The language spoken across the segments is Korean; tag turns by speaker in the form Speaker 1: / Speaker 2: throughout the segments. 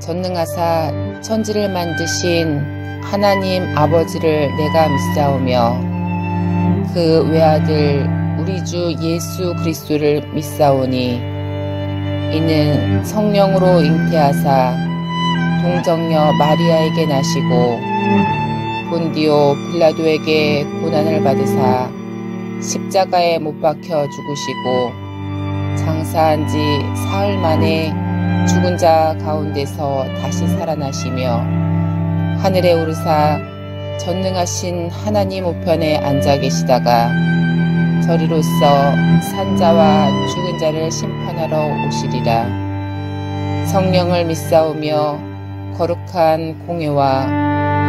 Speaker 1: 전능하사 천지를 만드신 하나님 아버지를 내가 믿사오며 그 외아들 우리 주 예수 그리스도를 믿사오니 이는 성령으로 잉태하사 동정녀 마리아에게 나시고 본디오 빌라도에게 고난을 받으사 십자가에 못 박혀 죽으시고 장사한 지 사흘 만에 죽은 자 가운데서 다시 살아나시며 하늘에 오르사 전능하신 하나님 우편에 앉아 계시다가 저리로서 산자와 죽은 자를 심판하러 오시리라. 성령을 믿사오며 거룩한 공회와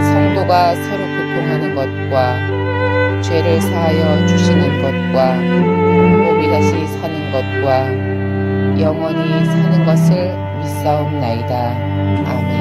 Speaker 1: 성도가 서로 교통하는 것과 죄를 사하여 주시는 것과 몸이 다시 사는 것과 영원히 사는 것을 믿사옵나이다. 아멘.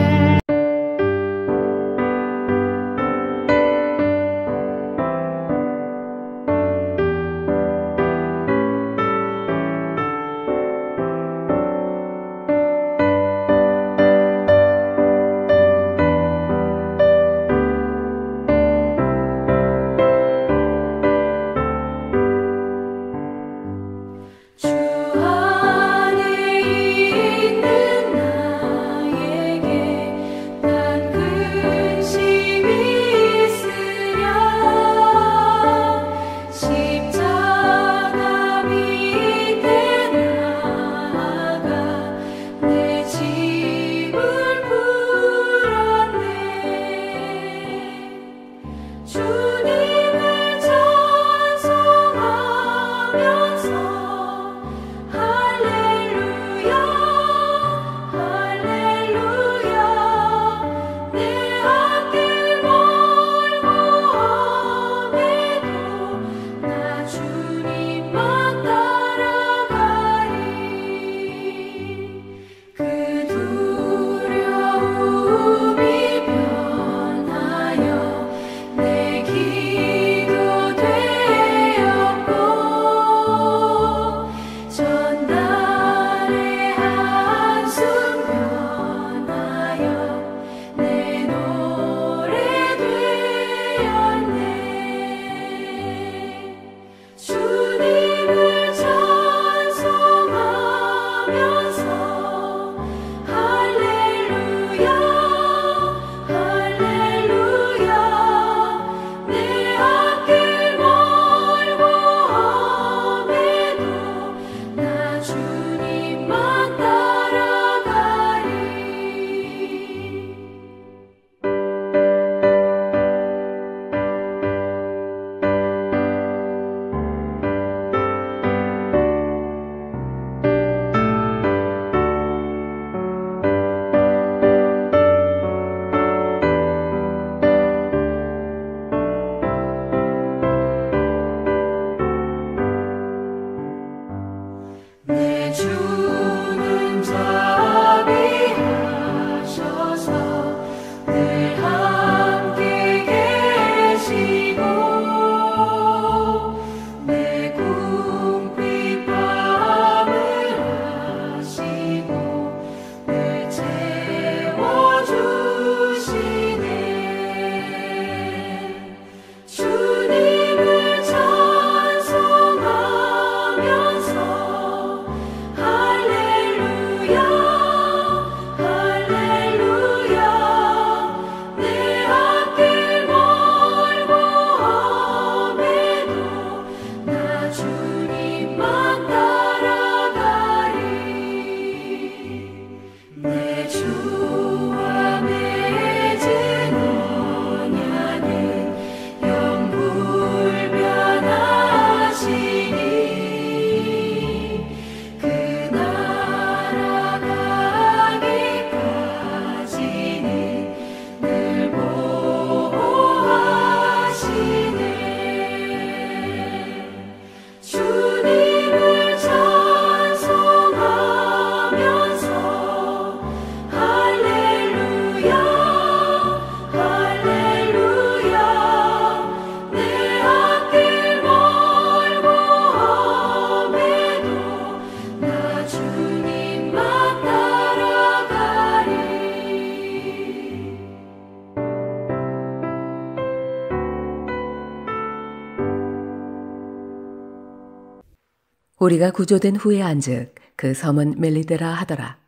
Speaker 2: 우리가 구조된 후에 안즉 그 섬은 멜리데라 하더라.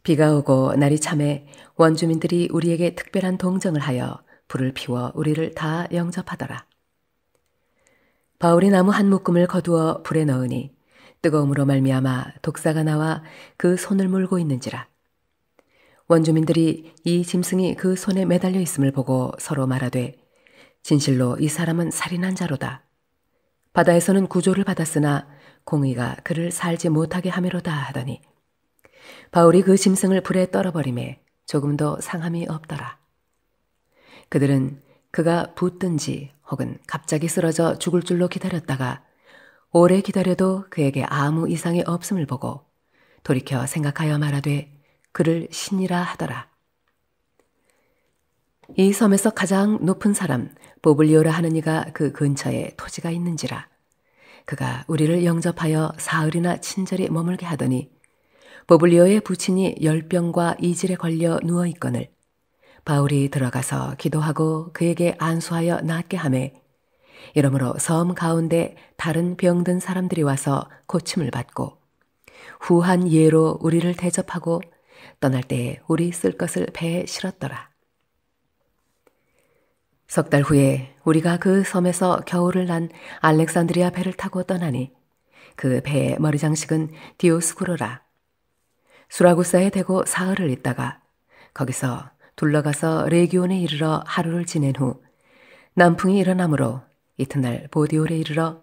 Speaker 2: 비가 오고 날이 참해 원주민들이 우리에게 특별한 동정을 하여 불을 피워 우리를 다 영접하더라. 바울이 나무 한 묶음을 거두어 불에 넣으니 뜨거움으로 말미암아 독사가 나와 그 손을 물고 있는지라. 원주민들이 이 짐승이 그 손에 매달려 있음을 보고 서로 말하되 진실로 이 사람은 살인한 자로다. 바다에서는 구조를 받았으나 공의가 그를 살지 못하게 하미로다 하더니 바울이 그 짐승을 불에 떨어버리매 조금도 상함이 없더라. 그들은 그가 붙든지 혹은 갑자기 쓰러져 죽을 줄로 기다렸다가 오래 기다려도 그에게 아무 이상이 없음을 보고 돌이켜 생각하여 말하되 그를 신이라 하더라. 이 섬에서 가장 높은 사람 보블리오라 하는 이가 그 근처에 토지가 있는지라. 그가 우리를 영접하여 사흘이나 친절히 머물게 하더니 보블리오의 부친이 열병과 이질에 걸려 누워있거늘 바울이 들어가서 기도하고 그에게 안수하여 낫게 하매 이러므로 섬 가운데 다른 병든 사람들이 와서 고침을 받고 후한 예로 우리를 대접하고 떠날 때에 우리 쓸 것을 배에 실었더라. 석 달 후에 우리가 그 섬에서 겨울을 난 알렉산드리아 배를 타고 떠나니 그 배의 머리장식은 디오스구로라. 수라구사에 대고 사흘을 있다가 거기서 둘러가서 레기온에 이르러 하루를 지낸 후 남풍이 일어나므로 이튿날 보디올에 이르러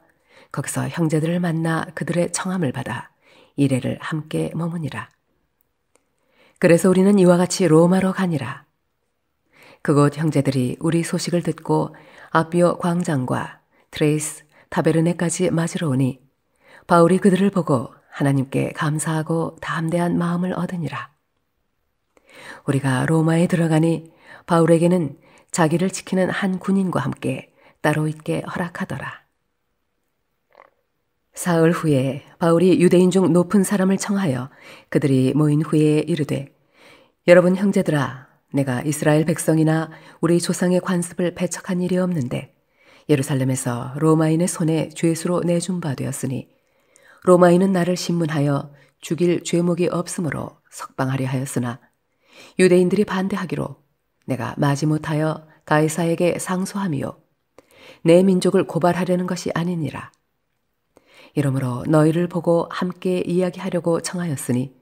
Speaker 2: 거기서 형제들을 만나 그들의 청함을 받아 이래를 함께 머무니라. 그래서 우리는 이와 같이 로마로 가니라. 그곳 형제들이 우리 소식을 듣고 아비오 광장과 트레이스 타베르네까지 맞으러 오니 바울이 그들을 보고 하나님께 감사하고 담대한 마음을 얻으니라. 우리가 로마에 들어가니 바울에게는 자기를 지키는 한 군인과 함께 따로 있게 허락하더라. 사흘 후에 바울이 유대인 중 높은 사람을 청하여 그들이 모인 후에 이르되 여러분 형제들아, 내가 이스라엘 백성이나 우리 조상의 관습을 배척한 일이 없는데 예루살렘에서 로마인의 손에 죄수로 내준 바 되었으니 로마인은 나를 신문하여 죽일 죄목이 없으므로 석방하려 하였으나 유대인들이 반대하기로 내가 마지못하여 가이사에게 상소함이요 내 민족을 고발하려는 것이 아니니라. 이러므로 너희를 보고 함께 이야기하려고 청하였으니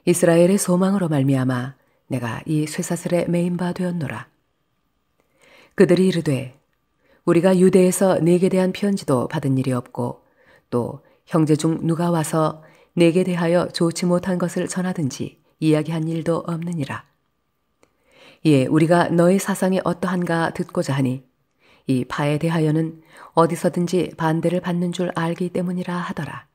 Speaker 2: 이스라엘의 소망으로 말미암아 내가 이 쇠사슬에 매인 바 되었노라. 그들이 이르되 우리가 유대에서 네게 대한 편지도 받은 일이 없고 또 형제 중 누가 와서 네게 대하여 좋지 못한 것을 전하든지 이야기한 일도 없느니라. 이에 우리가 너의 사상이 어떠한가 듣고자 하니 이 파에 대하여는 어디서든지 반대를 받는 줄 알기 때문이라 하더라.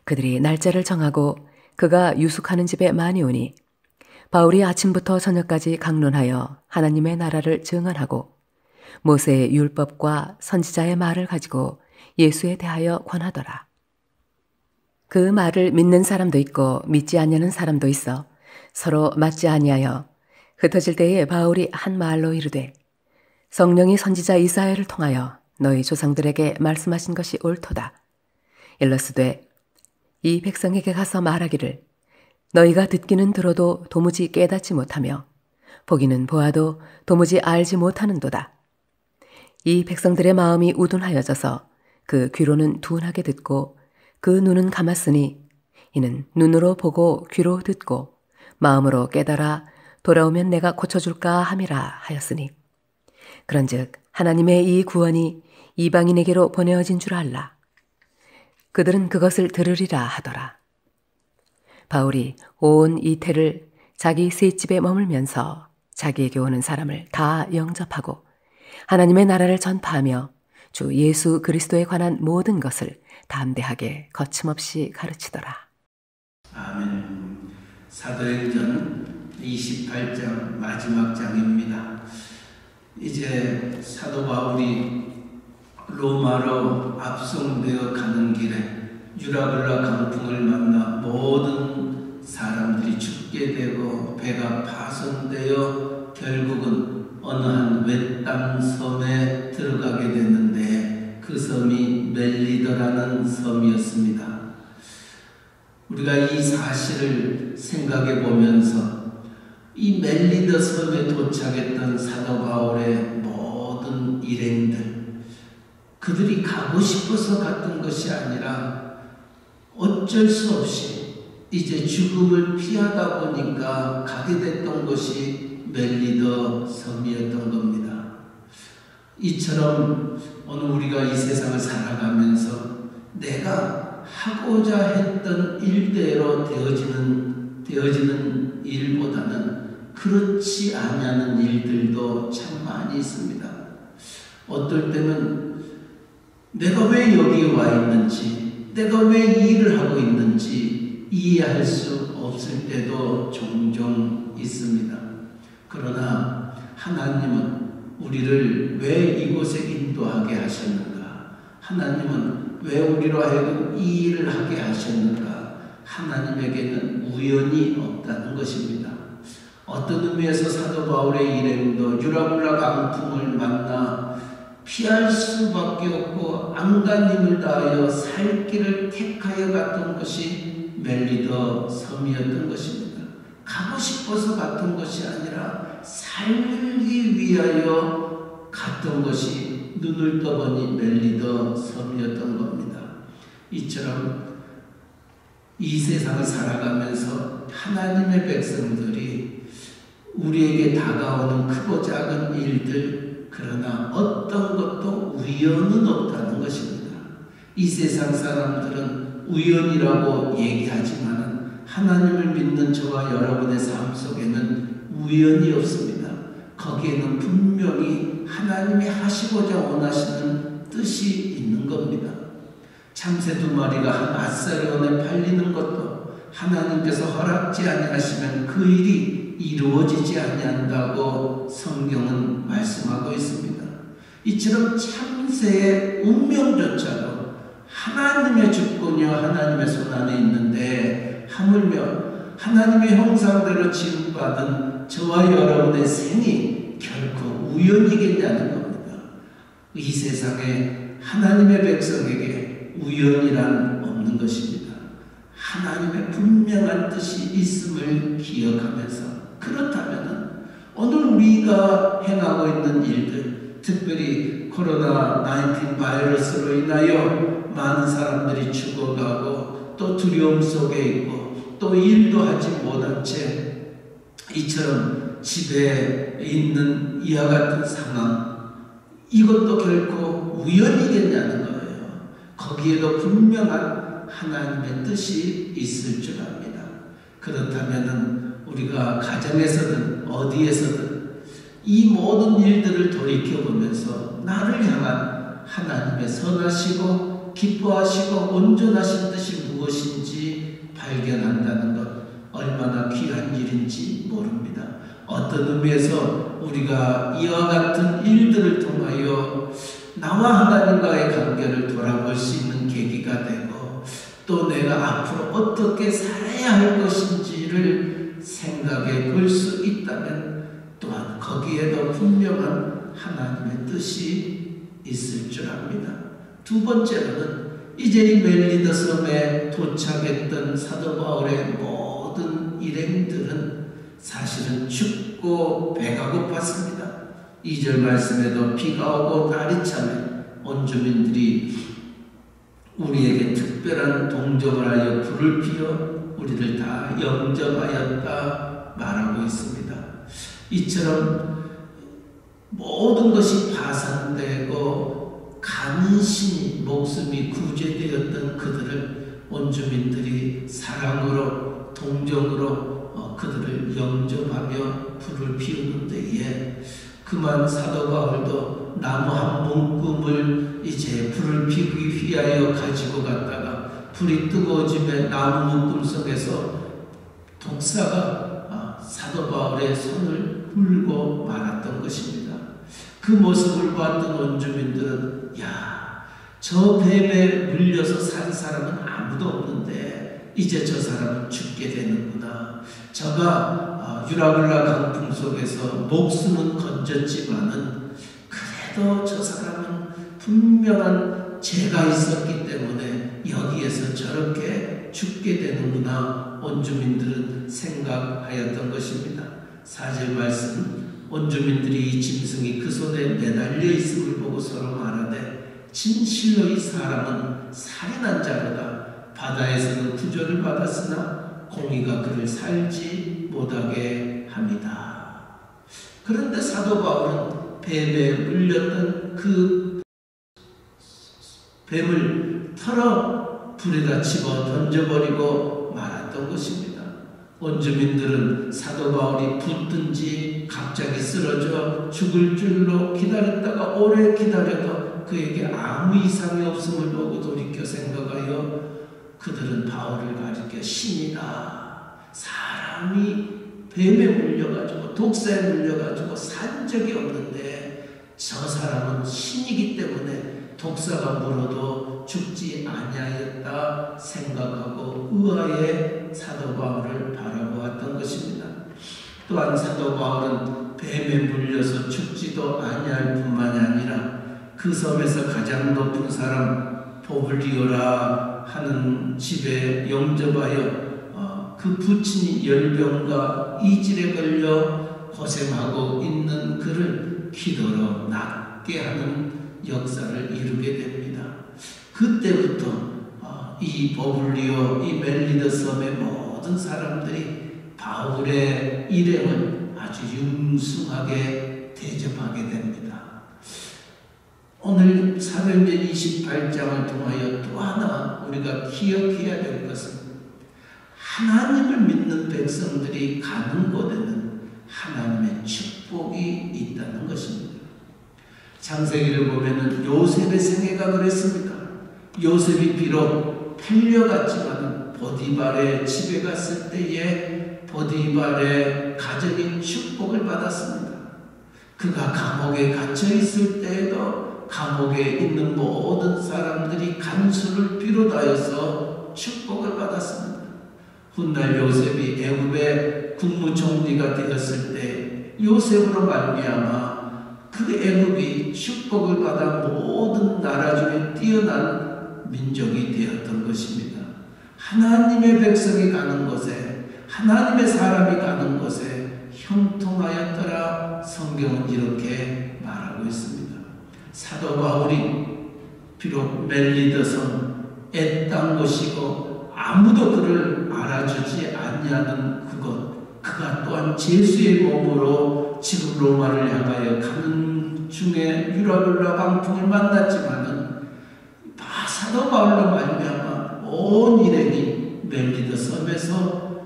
Speaker 2: 그들이 날짜를 정하고 그가 유숙하는 집에 많이 오니 바울이 아침부터 저녁까지 강론하여 하나님의 나라를 증언하고 모세의 율법과 선지자의 말을 가지고 예수에 대하여 권하더라. 그 말을 믿는 사람도 있고 믿지 아니하는 사람도 있어 서로 맞지 아니하여 흩어질 때에 바울이 한 말로 이르되 성령이 선지자 이사야를 통하여 너희 조상들에게 말씀하신 것이 옳도다. 일러스되 이 백성에게 가서 말하기를 너희가 듣기는 들어도 도무지 깨닫지 못하며 보기는 보아도 도무지 알지 못하는도다. 이 백성들의 마음이 우둔하여져서 그 귀로는 둔하게 듣고 그 눈은 감았으니 이는 눈으로 보고 귀로 듣고 마음으로 깨달아 돌아오면 내가 고쳐줄까 함이라 하였으니 그런즉 하나님의 이 구원이 이방인에게로 보내어진 줄 알라. 그들은 그것을 들으리라 하더라. 바울이 온 이태를 자기 셋집에 머물면서 자기에게 오는 사람을 다 영접하고 하나님의 나라를 전파하며 주 예수 그리스도에 관한 모든 것을 담대하게 거침없이 가르치더라.
Speaker 3: 아멘. 사도행전 28장 마지막 장입니다. 이제 사도 바울이 로마로 압송되어 가는 길에 유라굴라 강풍을 만나 모든 사람들이 죽게 되고 배가 파손되어 결국은 어느 한 외딴 섬에 들어가게 됐는데 그 그 섬이 멜리더라는 섬이었습니다. 우리가 이 사실을 생각해 보면서 이 멜리더 섬에 도착했던 사도 바울의 모든 일행들, 그들이 가고 싶어서 갔던 것이 아니라 어쩔 수 없이 이제 죽음을 피하다 보니까 가게 됐던 것이 멜리더 섬이었던 겁니다. 이처럼 오늘 우리가 이 세상을 살아가면서 내가 하고자 했던 일대로 되어지는 일보다는 그렇지 않냐는 일들도 참 많이 있습니다. 어떨 때는 내가 왜 여기에 와 있는지, 내가 왜 이 일을 하고 있는지 이해할 수 없을 때도 종종 있습니다. 그러나 하나님은 우리를 왜 이곳에 인도하게 하셨는가? 하나님은 왜 우리로 하여금 이 일을 하게 하셨는가? 하나님에게는 우연이 없다는 것입니다. 어떤 의미에서 사도 바울의 일행도 유라굴라 강풍을 만나 피할 수밖에 없고 안간 힘을 다하여 살 길을 택하여 갔던 것이 멜리더 섬이었던 것입니다. 가고 싶어서 갔던 것이 아니라 살기 위하여 갔던 것이 눈을 떠보니 멜리더 섬이었던 겁니다. 이처럼 이 세상을 살아가면서 하나님의 백성들이 우리에게 다가오는 크고 작은 일들, 그러나 어떤 것도 우연은 없다는 것입니다. 이 세상 사람들은 우연이라고 얘기하지만 하나님을 믿는 저와 여러분의 삶 속에는 우연이 없습니다. 거기에는 분명히 하나님이 하시고자 원하시는 뜻이 있는 겁니다. 참새 2마리가 한 아사리온에 팔리는 것도 하나님께서 허락지 아니하시면 그 일이 이루어지지 아니한다고 성경은 말씀하고 있습니다. 이처럼 참새의 운명조차도 하나님의 주권이요 하나님의 손안에 있는데, 하물며 하나님의 형상대로 지음받은 저와 여러분의 생이 결코 우연이겠냐는 겁니다. 이 세상에 하나님의 백성에게 우연이란 없는 것입니다. 하나님의 분명한 뜻이 있음을 기억하면서, 그렇다면 오늘 우리가 행하고 있는 일들, 특별히 코로나19 바이러스로 인하여 많은 사람들이 죽어가고 또 두려움 속에 있고 또 일도 하지 못한 채 이처럼 집에 있는 이와 같은 상황, 이것도 결코 우연이겠냐는 거예요. 거기에도 분명한 하나님의 뜻이 있을 줄 압니다. 그렇다면 우리가 가정에서든 어디에서든 이 모든 일들을 돌이켜보면서 나를 향한 하나님의 선하시고 기뻐하시고 온전하신 뜻이 무엇인지 발견한다는 것, 얼마나 귀한 일인지 모릅니다. 어떤 의미에서 우리가 이와 같은 일들을 통하여 나와 하나님과의 관계를 돌아볼 수 있는 계기가 되고, 또 내가 앞으로 어떻게 살아야 할 것인지를 생각해 볼 수 있다면 또한 거기에도 분명한 하나님의 뜻이 있을 줄 압니다. 두 번째로는 이제 이 멜리더 섬에 도착했던 사도 바울의 모든 일행들은 사실은 춥고 배가 고팠습니다. 2절 말씀에도 비가 오고 날이 차면 온 주민들이 우리에게 특별한 동정을 하여 불을 피워 우리를 다 영접하였다 말하고 있습니다. 이처럼 모든 것이 파산되고 간신히 목숨이 구제되었던 그들을 원주민들이 사랑으로 동정으로 그들을 영접하며 불을 피우는 데에 그만 사도 바울도 나무 한 묶음을 이제 불을 피우기 위하여 가지고 갔다가 불이 뜨거워지며 나무 묶음 속에서 독사가 사도 바울의 손을 물고 말았던 것입니다. 그 모습을 봤던 원주민들은 저 뱀에 물려서 산 사람은 아무도 없는데 이제 저 사람은 죽게 되는구나. 저가 유라굴라 강풍 속에서 목숨은 건졌지만은 그래도 저 사람은 분명한 죄가 있었기 때문에 여기에서 저렇게 죽게 되는구나 원주민들은 생각하였던 것입니다. 4절 말씀, 원주민들이 이 짐승이 그 손에 매달려 있음을 보고 서로 말하되 진실로 이 사람은 살인한 자로다. 바다에서는 구조를 받았으나 공의가 그를 살지 못하게 합니다. 그런데 사도 바울은 뱀에 물렸던 그 뱀을 털어 불에다 집어 던져버리고 말았던 것입니다. 원주민들은 사도 바울이 붙든지 갑자기 쓰러져 죽을 줄로 기다렸다가 오래 기다려도 그에게 아무 이상이 없음을 보고 돌이켜 생각하여 그들은 바울을 가리켜 신이다. 사람이 뱀에 물려가지고 독사에 물려가지고 산 적이 없는데 저 사람은 신이기 때문에 독사가 물어도 죽지 아니하였다 생각하고 의아해 사도 바울을 바라보았던 것입니다. 또한 사도 바울은 뱀에 물려서 죽지도 아니할 뿐만이 아니라 그 섬에서 가장 높은 사람 보블리오라 하는 집에 영접하여 그 부친이 열병과 이질에 걸려 고생하고 있는 그를 기도로 낫게 하는 역사를 이루게 됩니다. 그때부터 이 보블리오, 이 멜리더 섬의 모든 사람들이 바울의 일행을 아주 융숭하게 대접하게 됩니다. 오늘 사도행전 28장을 통하여 또 하나 우리가 기억해야 될 것은 하나님을 믿는 백성들이 가는 곳에는 하나님의 축복이 있다는 것입니다. 창세기를 보면은 요셉의 생애가 그랬습니까? 요셉이 비록 팔려갔지만 보디발의 집에 갔을 때에 보디발의 가정이 축복을 받았습니다. 그가 감옥에 갇혀 있을 때에도 감옥에 있는 모든 사람들이 간수를 비롯하여서 축복을 받았습니다. 훗날 요셉이 애굽의 국무총리가 되었을 때 요셉으로 말미암아 그 애굽이 축복을 받아 모든 나라 중에 뛰어난 민족이 되었던 것입니다. 하나님의 백성이 가는 곳에, 하나님의 사람이 가는 곳에 형통하였더라 성경은 이렇게 말하고 있습니다. 사도 바울이 비록 멜리더 섬, 애딴 곳이고 아무도 그를 알아주지 아니하는 그곳, 그가 또한 제수의 몸으로 지금 로마를 향하여 가는 중에 유라굴라 방풍을 만났지만은 사도 바울로 말미암아 온 일행이 멜리더 섬에서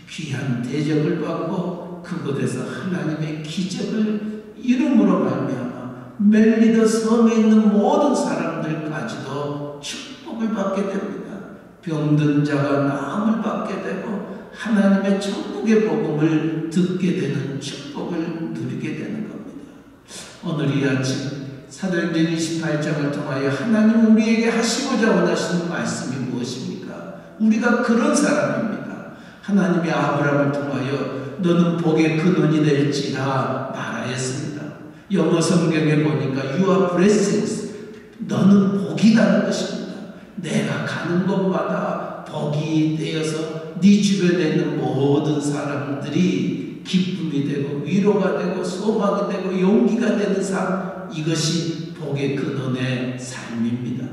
Speaker 3: 귀한 대접을 받고 그곳에서 하나님의 기적을 이름으로 말미암아 멜리더 섬에 있는 모든 사람들까지도 축복을 받게 됩니다. 병든 자가 나음을 받게 되고 하나님의 천국의 복음을 듣게 되는 축복을 누리게 되는 겁니다. 오늘 이 아침 사도행전 28장을 통하여 하나님 우리에게 하시고자 원하시는 말씀이 무엇입니까? 우리가 그런 사람입니다. 하나님이 아브라함을 통하여 너는 복의 근원이 될지라 말하였습니다. 영어 성경에 보니까 You are blessings. 너는 복이라는 것입니다. 내가 가는 곳마다 복이 되어서 네 주변에 있는 모든 사람들이 기쁨이 되고 위로가 되고 소망이 되고 용기가 되는 삶, 이것이 복의 근원의 삶입니다.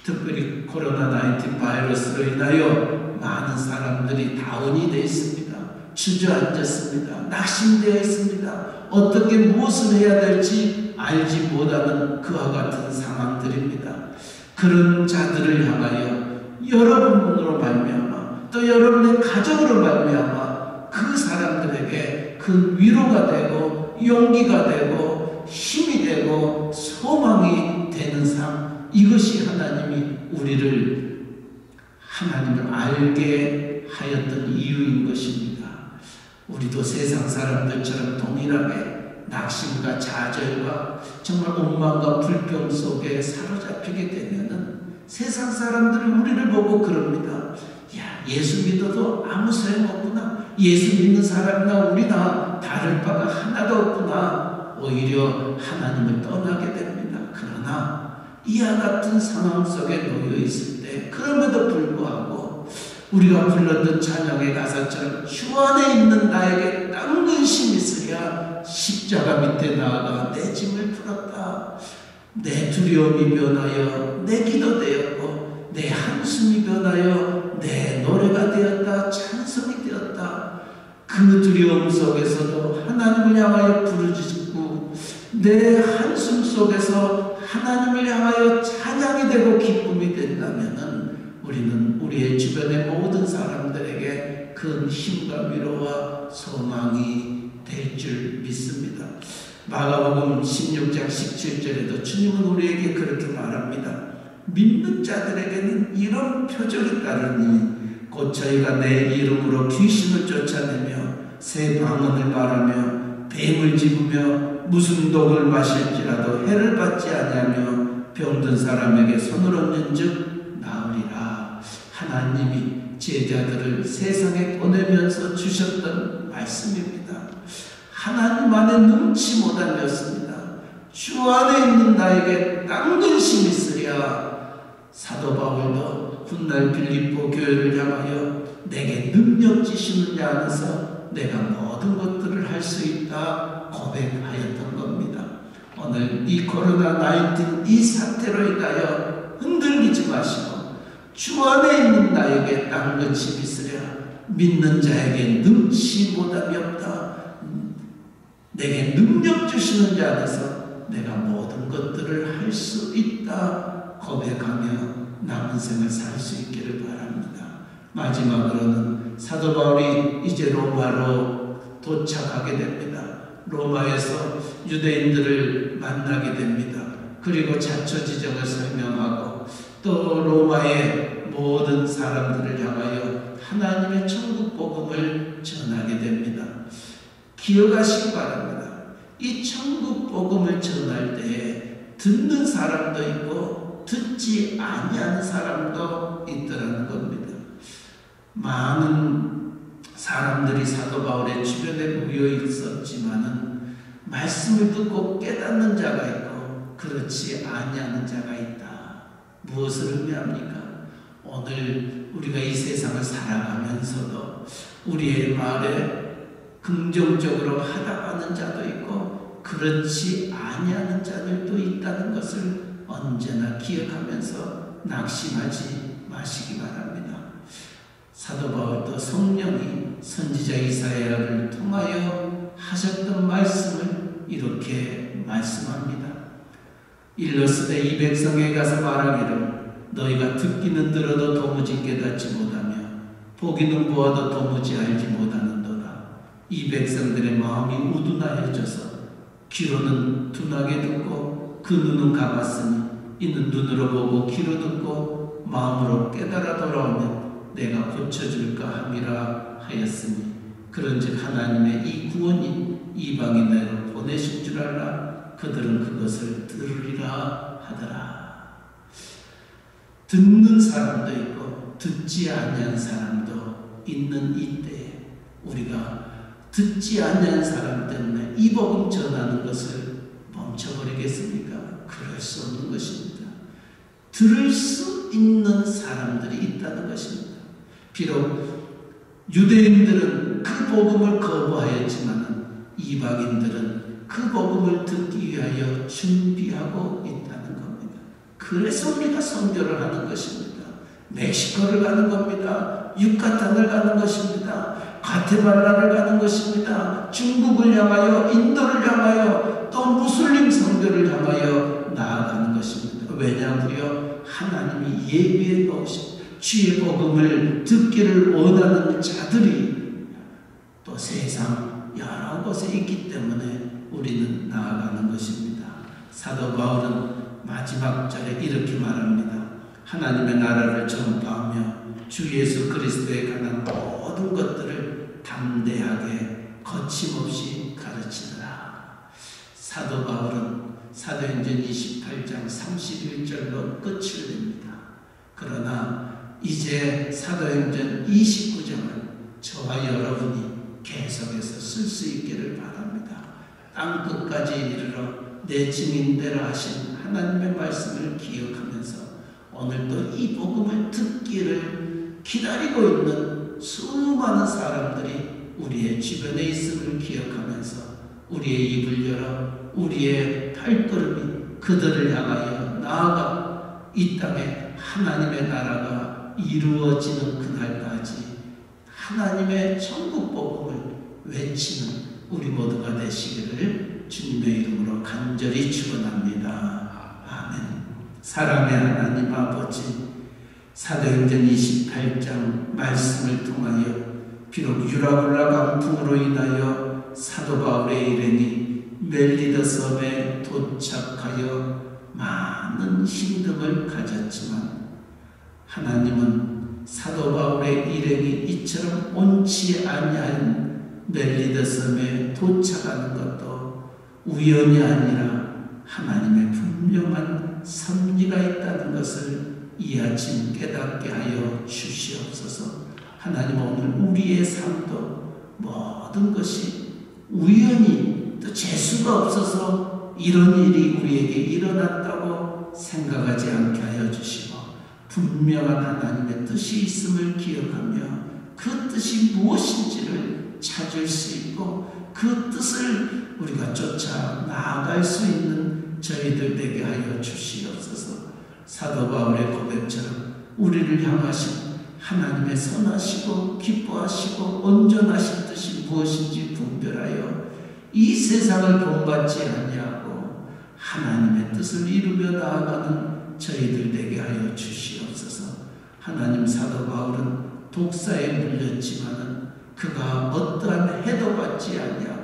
Speaker 3: 특별히 코로나19 바이러스로 인하여 많은 사람들이 다운이 되어 있습니다. 주저앉았습니다. 낙심되어 있습니다. 어떻게 무엇을 해야 될지 알지 못하는 그와 같은 상황들입니다. 그런 자들을 향하여 여러분으로 말미암아 또 여러분의 가정으로 말미암아 그 사람들에게 그 위로가 되고 용기가 되고 힘이 되고 소망이 되는 삶, 이것이 하나님이 우리를 하나님을 알게 하였던 이유인 것입니다. 우리도 세상 사람들처럼 동일하게 낙심과 좌절과 정말 원망과 불평 속에 사로잡히게 되면은 세상 사람들은 우리를 보고 그럽니다. 야, 예수 믿어도 아무 소용없구나. 예수 믿는 사람이나 우리나 다를 바가 하나도 없구나. 오히려 하나님을 떠나게 됩니다. 그러나 이와 같은 상황 속에 놓여 있을 때 그럼에도 불구하고 우리가 불렀던 찬양의 가사처럼 주 안에 있는 나에게 딴 근심이 있으랴 십자가 밑에 나아가 내 짐을 풀었다. 내 두려움이 변하여 내 기도 되었고 내 한숨이 변하여 내 노래가 되었다. 찬송이 되었다. 그 두려움 속에서도 하나님을 향하여 부르짖고 내 한숨 속에서 하나님을 향하여 찬양이 되고 기쁨이 된다면은 우리는 우리의 주변의 모든 사람들에게 큰 힘과 위로와 소망이 될 줄 믿습니다. 마가복음 16장 17절에도 주님은 우리에게 그렇게 말합니다. 믿는 자들에게는 이런 표적이 따르니 곧 저희가 내 이름으로 귀신을 쫓아내며 새 방언을 말하며 뱀을 집으며 무슨 독을 마실지라도 해를 받지 아니하며 병든 사람에게 손을 얹는 즉 나으리라. 하나님이 제자들을 세상에 보내면서 주셨던 말씀입니다. 하나님 안에 능치 못하였습니다. 주 안에 있는 나에게 딴 근심이 있으랴. 사도 바울도 훗날 빌립보 교회를 향하여 내게 능력 주시는 자 안에서 내가 모든 것들을 할 수 있다 고백하였던 겁니다. 오늘 이 코로나19 이 사태로 인하여 흔들리지 마시고 주 안에 있는 나에게 딴 근심이 있으랴. 믿는 자에게 능치 못함이 없다. 내게 능력 주시는 자 안에서 내가 모든 것들을 할 수 있다 고백하며 남은 생을 살 수 있기를 바랍니다. 마지막으로는 사도 바울이 이제 로마로 도착하게 됩니다. 로마에서 유대인들을 만나게 됩니다. 그리고 자초지정을 설명하고 또 로마의 모든 사람들을 향하여 하나님의 천국 복음을 전하게 됩니다. 기억하시기 바랍니다. 이 천국 복음을 전할 때에 듣는 사람도 있고 듣지 아니하는 사람도 있더라는 겁니다. 많은 사람들이 사도 바울의 주변에 모여 있었지만은 말씀을 듣고 깨닫는 자가 있고 그렇지 아니하는 자가 있다. 무엇을 의미합니까? 오늘 우리가 이 세상을 살아가면서도 우리의 말에 긍정적으로 하다가는 자도 있고 그렇지 아니하는 자들도 있다는 것을 언제나 기억하면서 낙심하지 마시기 바랍니다. 사도 바울도 성령이 선지자 이사야를 통하여 하셨던 말씀을 이렇게 말씀합니다. 일러스되 이 백성에 가서 말하기를 너희가 듣기는 들어도 도무지 깨닫지 못하며 보기는 보아도 도무지 알지 못하는도다. 이 백성들의 마음이 우둔하여져서 귀로는 둔하게 듣고 그 눈은 감았으니 이는 눈으로 보고 귀로 듣고 마음으로 깨달아 돌아오면 내가 고쳐줄까 함이라 하였으니 그런즉 하나님의 이 구원이 이방인으로 보내신 줄 알라. 그들은 그것을 들으리라 하더라. 듣는 사람도 있고 듣지 아니한 사람도 있는 이때에 우리가 듣지 아니한 사람 때문에 이 복음 전하는 것을 멈춰버리겠습니까? 그럴 수 없는 것입니다. 들을 수 있는 사람들이 있다는 것입니다. 비록 유대인들은 그 복음을 거부하였지만 이방인들은 그 복음을 듣기 위하여 준비하고 있다는 겁니다. 그래서 우리가 선교를 하는 것입니다. 멕시코를 가는 겁니다. 유카탄을 가는 것입니다. 과테말라를 가는 것입니다. 중국을 향하여 인도를 향하여 또 무슬림 선교를 향하여 나아가는 것입니다. 왜냐하고요, 하나님이 예비해 놓으신 주의 복음을 듣기를 원하는 자들이 또 세상 여러 곳에 있기 때문에 우리는 나아가는 것입니다. 사도 바울은 마지막 절에 이렇게 말합니다. 하나님의 나라를 전파하며 주 예수 그리스도에 관한 모든 것들을 담대하게 거침없이 가르치더라. 사도 바울은 사도행전 28장 31절로 끝을 냅니다. 그러나 이제 사도행전 29장을 저와 여러분이 계속해서 쓸 수 있기를 바랍니다. 땅끝까지 이르러 내 증인되라 하신 하나님의 말씀을 기억하면서 오늘도 이 복음을 듣기를 기다리고 있는 수많은 사람들이 우리의 주변에 있음을 기억하면서 우리의 입을 열어 우리의 발걸음이 그들을 향하여 나아가 이 땅에 하나님의 나라가 이루어지는 그날까지 하나님의 천국 복음을 외치는 우리 모두가 되시기를 주님의 이름으로 간절히 축원합니다. 아멘. 사랑의 하나님 아버지, 사도행전 28장 말씀을 통하여 비록 유라굴라 강풍으로 인하여 사도 바울의 일행이 멜리더 섬에 도착하여 많은 힘듦을 가졌지만 하나님은 사도 바울의 일행이 이처럼 온치 아니한 멜리더 섬에 도착하는 것도 우연이 아니라 하나님의 분명한 섭리가 있다는 것을 이 아침 깨닫게 하여 주시옵소서. 하나님, 오늘 우리의 삶도 모든 것이 우연히 또 재수가 없어서 이런 일이 우리에게 일어났다고 생각하지 않게 하여 주시고 분명한 하나님의 뜻이 있음을 기억하며 그 뜻이 무엇인지를 찾을 수 있고 그 뜻을 우리가 쫓아 나아갈 수 있는 저희들 되게 하여 주시옵소서. 사도 바울의 고백처럼 우리를 향하신 하나님의 선하시고 기뻐하시고 온전하신 뜻이 무엇인지 분별하여 이 세상을 본받지 아니하고 하나님의 뜻을 이루며 나아가는 저희들 되게 하여 주시옵소서. 하나님, 사도 바울은 독사에 물렸지만은 그가 어떠한 해도 받지 아니하고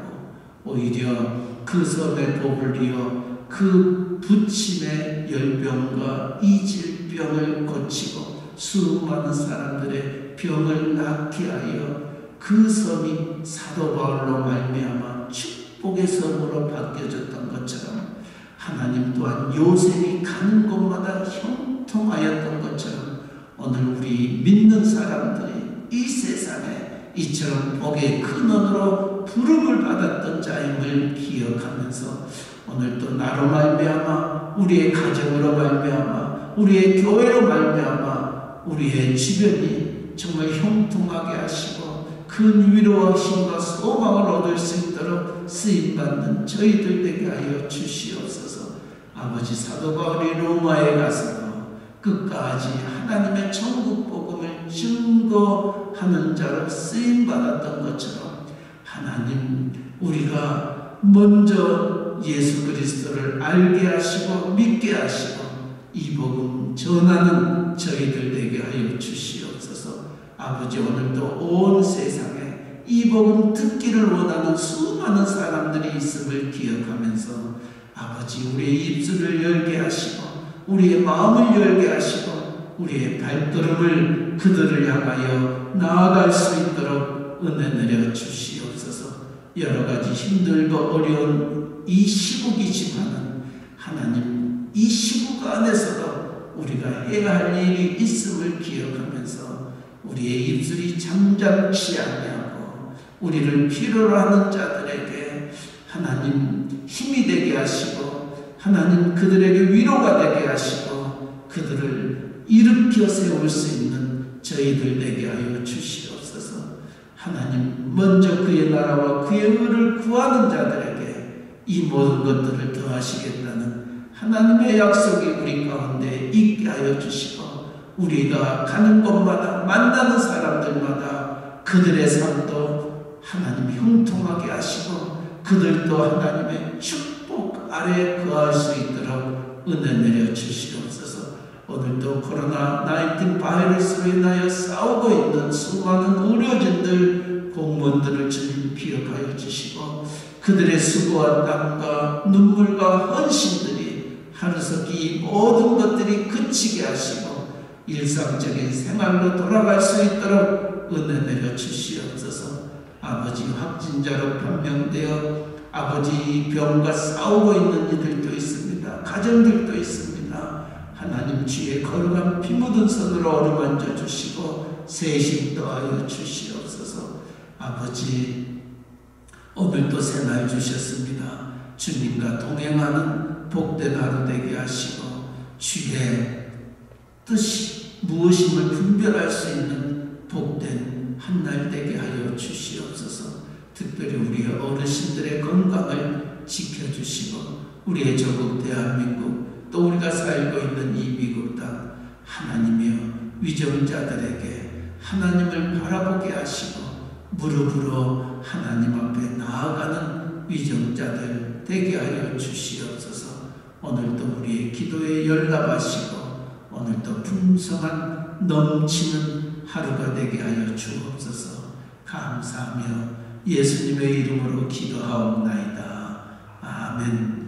Speaker 3: 오히려 그 섬에 복을 이어 그 부침의 열병과 이질병을 고치고 수많은 사람들의 병을 낫게 하여 그 섬이 사도 바울로 말미암아 축복의 섬으로 바뀌어졌던 것처럼 하나님 또한 요셉이 가는 곳마다 형통하였던 것처럼 오늘 우리 믿는 사람들이 이 세상에 이처럼 복의 근원으로 부름을 받았던 자임을 기억하면서 오늘 또 나로 말미암아 우리의 가정으로 말미암아 우리의 교회로 말미암아 우리의 주변이 정말 형통하게 하시고 큰 위로와 힘과 소망을 얻을 수 있도록 쓰임받는 저희들 되게 하여 주시옵소서. 아버지, 사도 바울이 로마에 가서도 끝까지 하나님의 천국 복음을 증거하는 자로 쓰임받았던 것처럼 하나님, 우리가 먼저 예수 그리스도를 알게 하시고 믿게 하시고 이 복음 전하는 저희들 되게 하여 주시옵소서. 아버지, 오늘도 온 세상에 이 복음 듣기를 원하는 수많은 사람들이 있음을 기억하면서 아버지, 우리의 입술을 열게 하시고 우리의 마음을 열게 하시고 우리의 발걸음을 그들을 향하여 나아갈 수 있도록 은혜 내려 주시옵소서. 여러 가지 힘들고 어려운 이 시국이지만은 하나님, 이 시국 안에서도 우리가 해야 할 일이 있음을 기억하면서 우리의 입술이 잠잠치 아니하고 우리를 필요로 하는 자들에게 하나님 힘이 되게 하시고 하나님 그들에게 위로가 되게 하시고 그들을 일으켜 세울 수 있는 저희들 되게 하여 주시옵소서. 하나님, 먼저 그의 나라와 그의 의를 구하는 자들에게 이 모든 것들을 더하시겠다는 하나님의 약속이 우리 가운데 있게 하여 주시고 우리가 가는 곳마다 만나는 사람들마다 그들의 삶도 하나님 형통하게 하시고 그들도 하나님의 축복 아래에 거할 수 있도록 은혜 내려 주시옵소서. 오늘도 코로나19 바이러스로 인하여 싸우고 있는 수많은 의료진들, 공무원들을 주님 기억하여 주시고 그들의 수고와 땀과 눈물과 헌신들이 하루속히 이 모든 것들이 그치게 하시고 일상적인 생활로 돌아갈 수 있도록 은혜 내려 주시옵소서. 아버지, 확진자로 판명되어 아버지 병과 싸우고 있는 이들도 있습니다. 가정들도 있습니다. 하나님, 주의 거룩한 피 묻은 손으로 어루만져 주시고 세심 더하여 주시옵소서. 아버지, 오늘도 새날 주셨습니다. 주님과 동행하는 복된 하루 되게 하시고 주의 뜻이 무엇임을 분별할 수 있는 복된 한날 되게 하여 주시옵소서. 특별히 우리 어르신들의 건강을 지켜주시고 우리의 조국 대한민국 또 우리가 살고 있는 이 미국 땅 하나님이여 위정자들에게 하나님을 바라보게 하시고 무릎으로 하나님 앞에 나아가는 위정자들 되게 하여 주시옵소서. 오늘도 우리의 기도에 열납하시고 오늘도 풍성한 넘치는 하루가 되게 하여 주옵소서. 감사하며 예수님의 이름으로 기도하옵나이다. 아멘.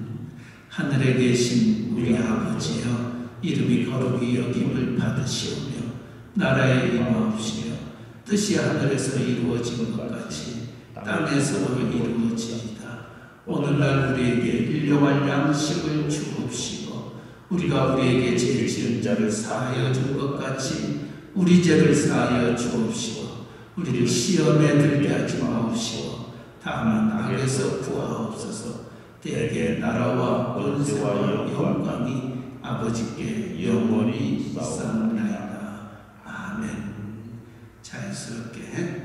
Speaker 3: 하늘에 계신 우리 아버지여 이름이 거룩히 여김을 받으시오며 나라에 임하옵시며 뜻이 하늘에서 이루어진 것 같이 땅에서도 이루어지이다. 오늘날 우리에게 일용할 양식을 주옵시고 우리가 우리에게 죄 지은 자를 사하여 준 것 같이 우리 죄를 사하여 주옵시고 우리를 시험에 들게 하지 마옵시고 다만 악에서 구하옵소서. 대개 나라와 권세와 영광이 아버지께 영원히 있사옵나이다. 아멘. 자연스럽게